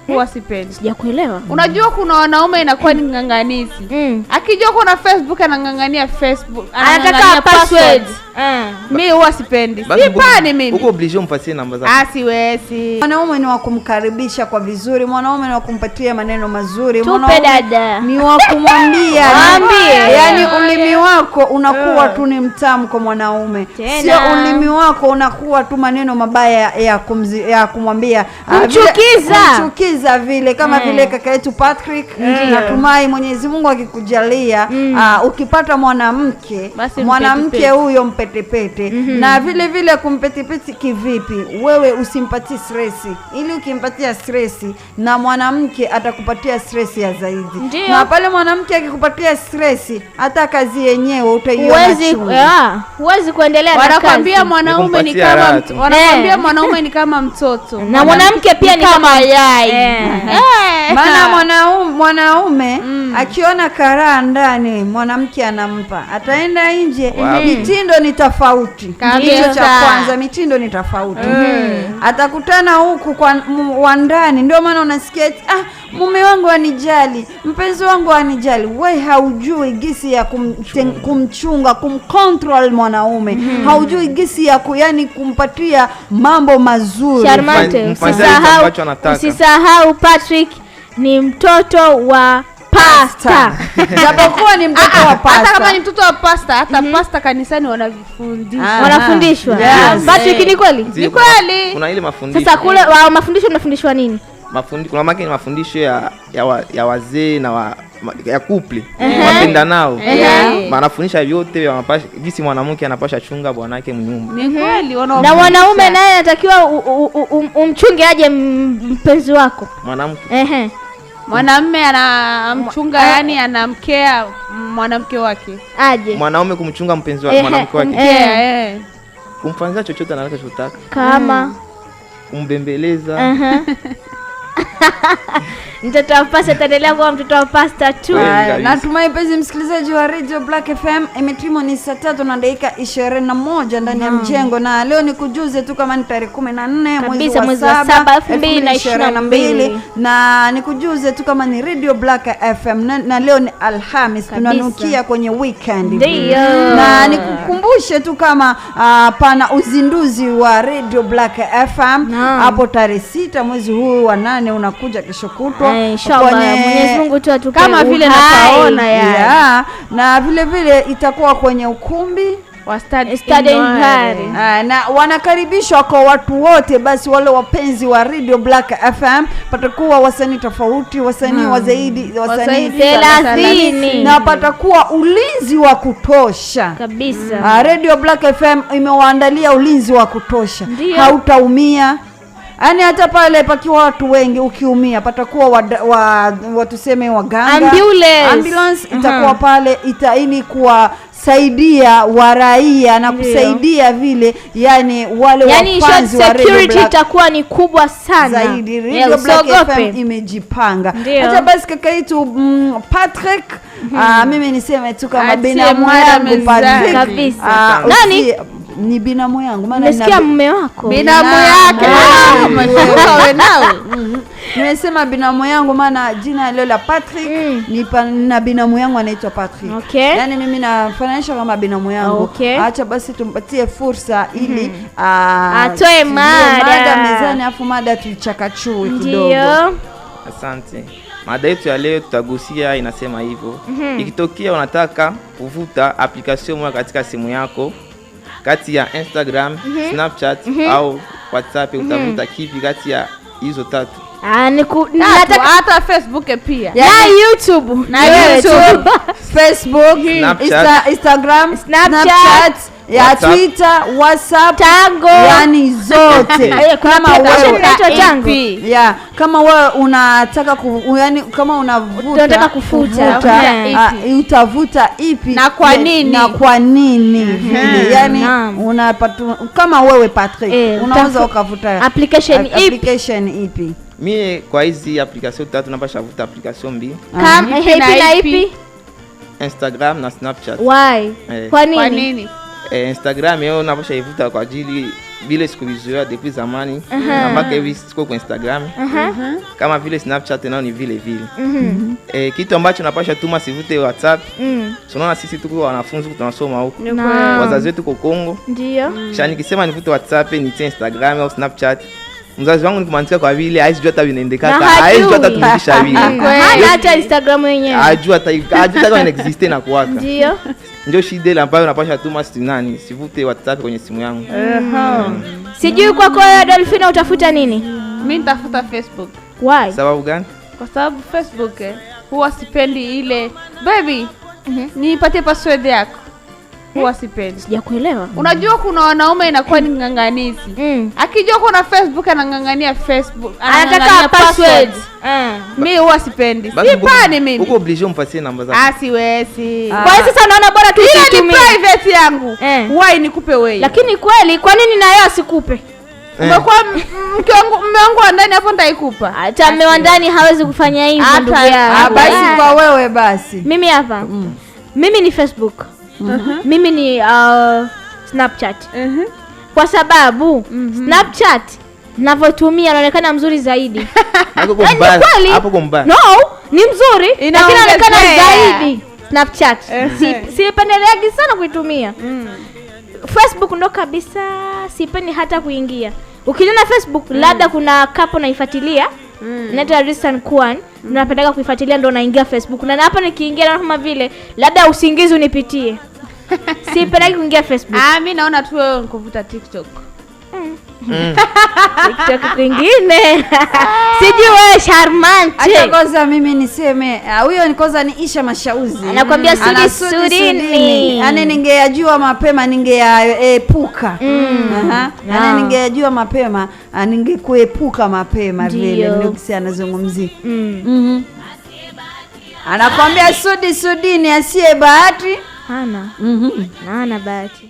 Huwa sipendi. Sijakuelewa. Unajua kuna wanaume inakuwa ni nganganizi. Akijua kuna Facebook anangangania Facebook, anataka password. Mimi huwa sipendi. Sipani mimi. Uko obligé umpatie namba zako. Siwezi. Mwanaume ni wa kumkaribisha kwa vizuri, mwanaume ni wa kumpatia maneno mazuri, mwanaume ni wa kumwambia. Yaani ulimi wako unakuwa tu ni mtamu kwa mwanaume. Sio ulimi wako unakuwa tu maneno mabaya ya kumwambia, kumchukiza vile kama vile kaka yetu Patrick. Natumai Mwenyezi Mungu akikujalia ukipata mwanamke huyo mpetepete. Na vile kumpetepete kivipi? Wewe usimpatie stress. Ili ukimpatia stress na mwanamke atakupatia stress ya zaidi. Na pale mwanamke akikupatia stress hata kazi yenyewe utaiona chungu. Huwezi kuendelea na kazi. Wanakuambia mwanaume ni kama mtoto. Na mwanamke pia ni kama yai. Maana mwanaume akiona karaa ndani mwanamke anampa. Ataenda nje, mitindo ni tofauti. Kitu cha kwanza, mitindo ni tofauti. Atakutana huku kwa ndani, ndio maana unasikia mume wangu anijali, mpenzi wangu anijali. Wewe haujui gisi ya kumchunga, kumcontrol mwanaume. Haujui gisi ya kumpatia mambo mazuri. Charmante, usisahau Patrick ni mtoto wa pasta. Japokuwa ni mtoto wa pasta. Hata kama ni mtoto wa pasta, hata pasta kanisani wanafundishwa. Patrick ni kweli? Ni kweli. Kuna ile mafundisho. Sasa kule mafundisho mnafundishwa nini? Kuna mafundisho ya wazee na ya couple. Wapenda nao. Wanafundisha yote jinsi mwanamke anapasha chunga bwanake mnyumba. Ni kweli. Na mwanaume naye anatakiwa umchunge aje mpenzi wako. Mwanamke. Mwanamume anamchunga, yani anamkea mwanamke wake. Aje. Mwanaume kumchunga mpenzi wake, mwanamke wake. Kumfanyia chochote anachotaka. Kama kumbembeleza. Mtoto wa pasta ataendelea kuwa mtoto wa pasta tu. Natumai penzi msikilizaji wa Radio Black FM, imetimwa ni saa 3:21 ndani ya mjengo, na leo ni kujuze tu kama ni tarehe 14 mwezi wa 7 2022, na ni kujuze tu kama ni Radio Black FM, na leo ni Alhamis, tunanukia kwenye weekend. Ndio. Na nikukumbushe tu kama pana uzinduzi wa Radio Black FM hapo tarehe 6 mwezi huu wa 8 unakuja kesho kutwa. Inshallah Mwenyezi Mungu tu atupe kama vile napaona na vile itakuwa kwenye ukumbi wa Stade. Na wanakaribishwa kwa watu wote, basi wale wapenzi wa Radio Black FM. Patakuwa wasanii tofauti, wasanii wa zaidi, wasanii 30, na patakuwa ulinzi wa kutosha kabisa. Radio Black FM imewaandalia ulinzi wa kutosha. Hautaumia. Yaani hata pale pakiwa watu wengi ukiumia patakuwa tuseme waganga, ambulance itakuwa pale ili kuwasaidia waraia na kusaidia vile yani wale wafanzi wa Radio Black. Security itakuwa ni kubwa sana zaidi. Radio Black FM imejipanga. Hata basi kaka yetu Patrick, mimi niseme tu kama binamu yangu Patrick kabisa. Nani? Ni binamu yangu, maana nasikia mume wako binamu yake. Wewe nawe nimesema binamu yangu maana jina leo la Patrick na binamu yangu anaitwa Patrick. Yani mimi nafananisha kama binamu yangu. Acha basi tumpatie fursa ili atoe mada mezani, afu mada tuichakachue kidogo. Ndio. Asante. Mada yetu ya leo tutagusia inasema hivyo. Ikitokea unataka kufuta application moja katika simu yako, kati ya Instagram, Snapchat au WhatsApp, utafuta kipi kati ya hizo tatu? Hata Facebook pia. Na YouTube. Facebook, Instagram, Snapchat, ya Twitter, WhatsApp, Tango, yani zote. Kama wewe unataka kama unataka kufuta utavuta ipi na kwa nini vile, yani unapata kama wewe Patrick unaweza ukavuta application ipi? Mimi kwa hizi application tatu napasha vuta application mbili. Kama ipi? Instagram na Snapchat. Why? Kwa nini? Instagram yao napasha ivuta kwa ajili vile sikuvizoea depuis zamani na mpaka hivi siko kwa Instagram. Kama vile Snapchat nao ni vile vile. Kitu ambacho napasha tuma sivute WhatsApp. Tunaona sisi tuko wanafunzi tunasoma huko. Wazazi wetu kwa Kongo. Ndio. Kisha nikisema nivute WhatsApp ni Instagram au Snapchat. Mzazi wangu nikimwandikia kwa vile haijui hata vinaendeka, haijui hata tumikisha vile. Hata Instagram yenyewe. Hajui hata kama exist na kuwaka. Ndio. Ndio shida ile ambayo napasha tuma sivute WhatsApp kwenye simu yangu. Sijui kwako wewe Dolphina utafuta nini? Mimi nitafuta Facebook. Why? Sababu gani? Kwa sababu Facebook huwa sipendi ile baby nipatie password yako. Huwa sipendi. Sijakuelewa. Unajua kuna wanaume inakuwa ni ng'ang'anizi. Akijua kuna Facebook anang'ang'ania Facebook. Anataka password. Mimi huwa sipendi. Sipani mimi. Uko obligé umpatie namba zako. Siwezi. Kwa hiyo sasa unaona bora tu isitumie. Ile ni private yangu. Why nikupe wewe? Lakini kweli kwa nini na yeye asikupe? Umekuwa mke wangu, mume wangu wa ndani hapo nitaikupa. Hata mume wa ndani hawezi kufanya hivyo ndugu yangu. Basi kwa wewe basi. Mimi hapa. Mimi ni Facebook. Mimi ni Snapchat. Kwa sababu Snapchat navyotumia naonekana mzuri zaidi. Hapo kumbaya. No, ni mzuri lakini naonekana zaidi Snapchat. Sipendeleagi sana kuitumia. Facebook ndo kabisa sipendi hata kuingia. Ukiona Facebook labda kuna kapo naifuatilia. Inaitwa Recent Kwan. Napenda kuifuatilia ndo naingia Facebook. Na hapa nikiingia naona kama vile labda usingizi unipitie. Sipendi kuingia Facebook. Mimi naona tu wewe kuvuta TikTok. TikTok kwingine. Sijui wewe charmante. Acha kwanza mimi niseme huyo ni kwanza ni Isha Mashauzi. Anakuambia surini. Yaani ningeyajua mapema ningeyaepuka. Ningeyajua mapema ningekuepuka mapema vile ndio kisi anazungumzia. Anakuambia sudini asiye bahati hana. Hana bahati.